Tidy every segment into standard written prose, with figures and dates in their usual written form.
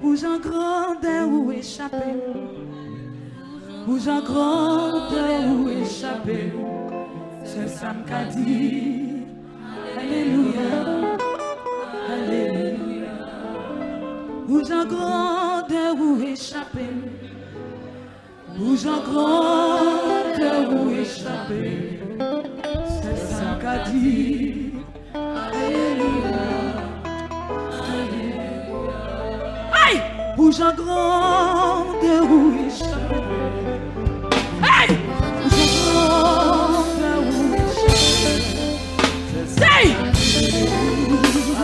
Bouge en grandeur ou échapper. Bouge en grandeur ou échapper. C'est ça qu'a dit. Alléluia. Alléluia. Bouge en grandeur ou échapper. Bouge en grandeur ou échapper. C'est ça qu'a dit. Alléluia. Aïe! Bouge en grandeur ou échapper. Aïe! Bouge en grandeur ou échapper. Say!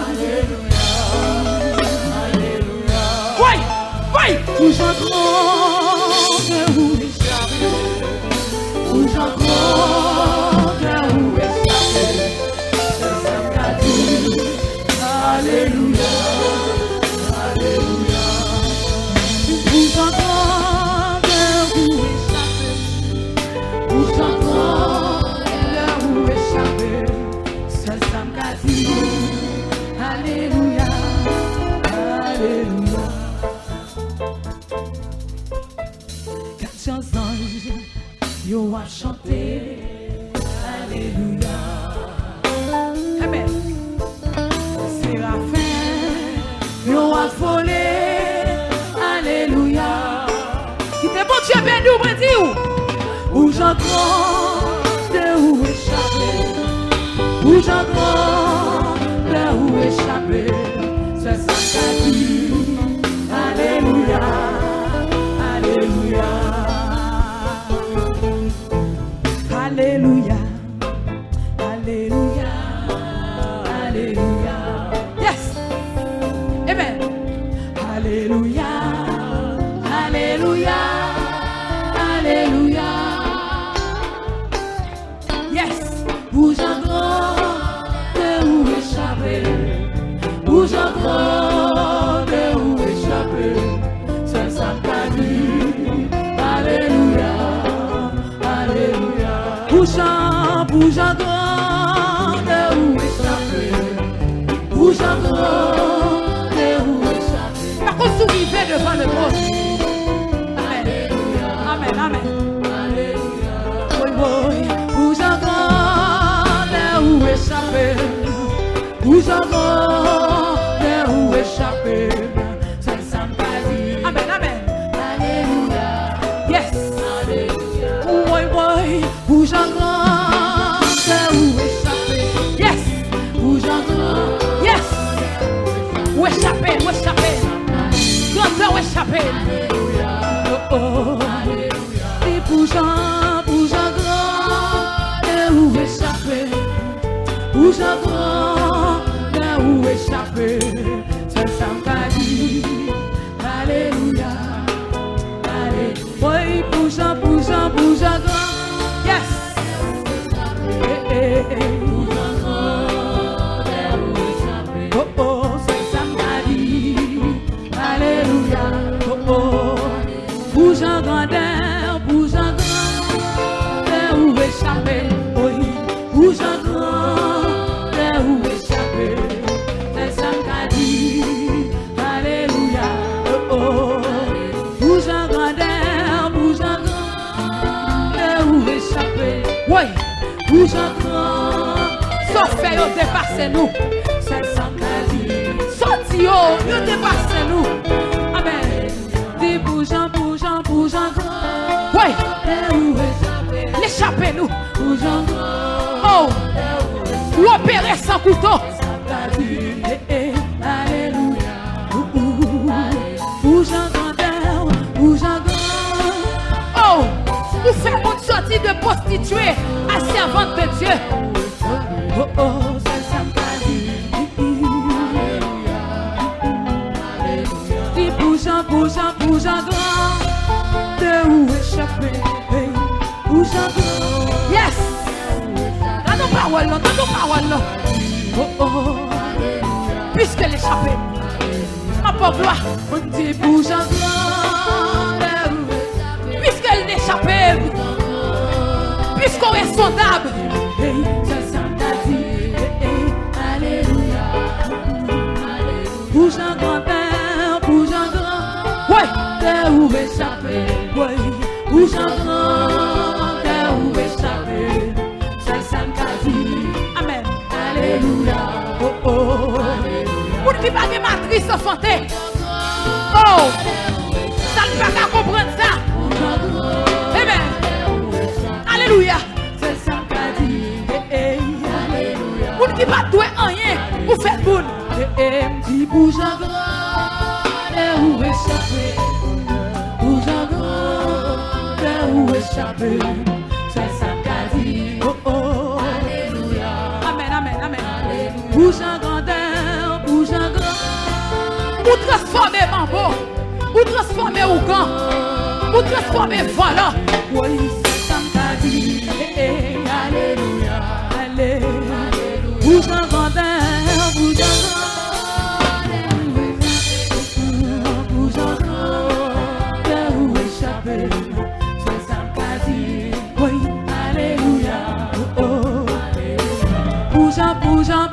Alléluia. Alléluia. Oui! Oui! Bouge en grandeur ou échapper. Bouge en grandeur ou échapper. C'est ça qu'a dit. Alléluia. Alléluia. Bouge en grandeur ou échapper. Bouge en grandeur ou échapper. C'est ça qu'a dit. Alléluia. Alléluia. 400 anges, yo a chanté. Alléluia. Amen. Séraphin, yo a volé. Alléluia. Qui te bon Dieu béni ou béni ou? Bouge en grandeur ou échapper. Bouge en grandeur ou échapper. C'est ça qu'a dit. Alléluia. Alléluia. Alléluia. Alléluia. Alléluia. Yes. Amen. Alléluia. Alléluia. Alléluia. Yes. Bouge en grandeur ou échapper. Bouge en grandeur ou échapper. C'est ça qu'a dit. Alléluia. Alléluia. Bouge en grandeur ou échapper. Bouge en grandeur ou échapper. Par contre, souriez devant le trône. Amen. Amen. Alléluia. Oui, oui. Bouge en grandeur ou échapper. Bouge en grandeur ou échapper. C'est ça qu'a dit. Amen. Amen. Alléluia. Yes. Alléluia. Oui, oui. Bouge en grandeur ou échapper. Yes. Bouge en grandeur. Yes. Ou échapper, ou échapper. Grandeur ou échapper. Oh, oh. Et bouge en grandeur ou échapper. Bouge en grandeur ou échapper. C'est ça qu'a dit. Alléluia. Alléluia. Oui, bouge en grand. Yes. Bouge en grandeur ou échapper. Oh oh, c'est ça qu'a dit. Alléluia. Oh oh. Bouge en grandeur ou échapper. Oui, bouge en grandeur ou échapper. C'est ça qu'a dit. Alléluia. Oh oh. Bouge en grandeur ou échapper. Oui, bouge en grandeur. Sauf fait, vous dépassez nous. C'est ça qu'a dit. Sorti, vous dépassez nous. Amen. Dis bouge en grand. Oui. L'échapper nous. Bouge en grand. Oh. L'opérer sans couteau. Alléluia. Bouge en grandeur. Oh. Vous faites une sortie de prostituée à servante de Dieu. Oh oh. C'est ça qu'a dit. Dis bouge en grand. De où échapper. Bouge en grand. Yes. Dans nos paroles là. Oh oh. Puisque l'échappée. Ma pauvre gloire. On dit bouge en grand. Puisqu'elle n'échappait. Puisqu'on est sondable. Ça t'a dit. Alléluia. Bouge en grand. de où échapper, oui, où j'entends, de où échapper, c'est ça qu'a dit, amen, alléluia, oh oh, pour qui pas de matrice enfantée, oh, ça ne peut pas comprendre ça, amen, alléluia, c'est ça qu'a dit, pour qui pas doué rien, pour faire boule, dit pour j'entends, de où échapper, où j'entends, de où échapper, c'est ça qu'a dit, oh oh, alléluia, amen, amen, amen, pour j'entends, pour j'entends, pour transformer mambo, pour transformer Ougan, pour transformer volant, oui, c'est ça qu'a dit, alléluia, alléluia, pour j'entends, pour j'entends.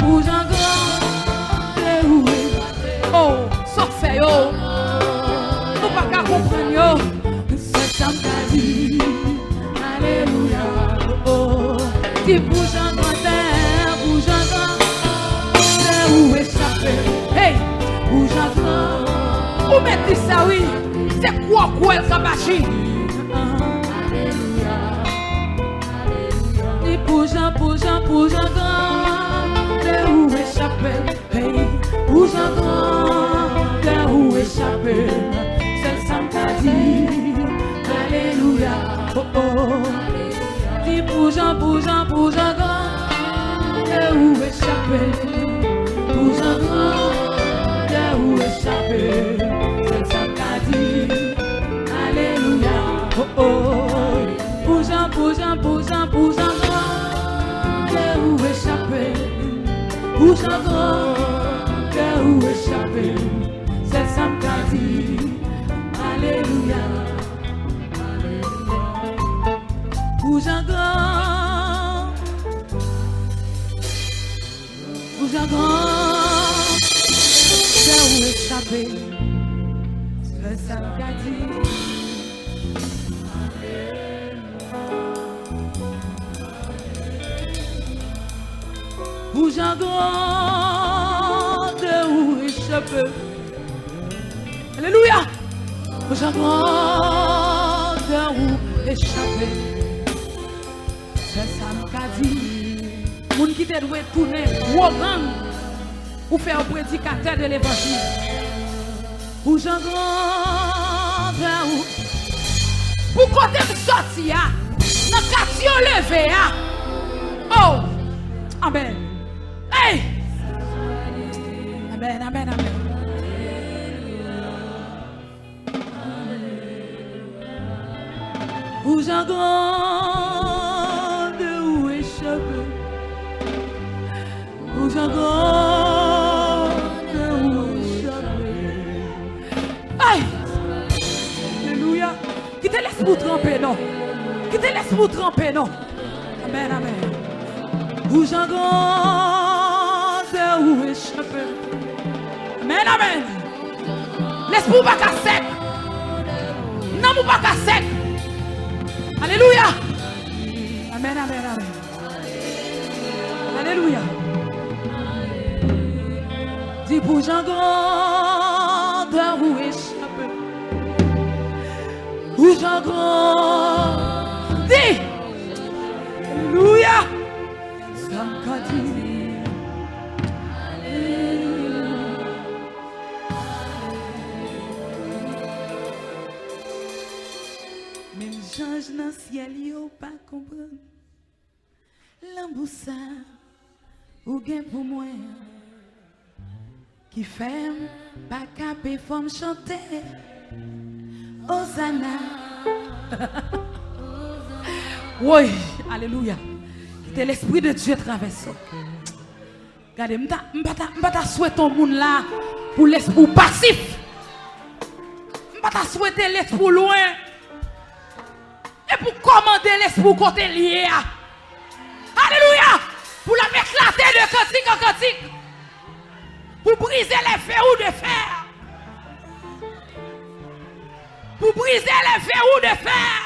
Bougeant grand, oh, ça fait yo, nous pas qu'à comprendre yo, c'est ça qu'a dit, alléluia, oh, dis bougeant grand, c'est où échapper, hey, bougeant grand, où mettez ça oui, c'est quoi le kabashi, alléluia, dis bougeant grand. Où échapper, hey, où j'entends, où échapper, c'est ça qu'a dit, alléluia, oh oh, dis bougeant, où échapper, où j'entends, où échapper, c'est ça qu'a dit, alléluia, oh oh, bougeant, où échapper. Où j'entends, où échapper, c'est ça qu'a dit, alléluia, alléluia. Où j'entends, où échapper, c'est ça qu'a dit. Où j'entends, où échapper, alléluia, où j'entends, où échapper, c'est ça qu'a dit. Moun qui te doit tourner, ou gang, ou faire un prédicateur de l'évangile. Où j'entends, où, pour côté de sortir, dans le quartier levé, oh, amen. Hey! Amen, amen, amen. Où j'entends, où échapper, où j'entends, où échapper. Aïe! Alléluia! Qui te laisse vous tremper, non? Qui te laisse vous tremper, non? Amen, amen. Où j'entends, où échapper. Amen, amen. Laisse-moi pas qu'à sec. Non, moi pas qu'à sec. Alléluia. Amen, amen, amen. Alléluia. Dis pour Jean grand, où échapper. Où Jean grand. Dis. Alléluia. Ça me dit. Change dans le ciel, yo pas comprendre. L'emboussa, ou gain pour moi. Qui ferme, pas capé, forme chanter. Hosanna. Oui, alléluia. C'est l'esprit de Dieu traverse. Regardez, je ne vais pas souhaiter au monde là pour l'esprit passif. Je ne vais pas souhaiter l'esprit loin. Et pour commander l'esprit côté lié. Alléluia. Pour la m'éclater de cantique en cantique. Pour briser les verrous de fer. pour briser les verrous de fer.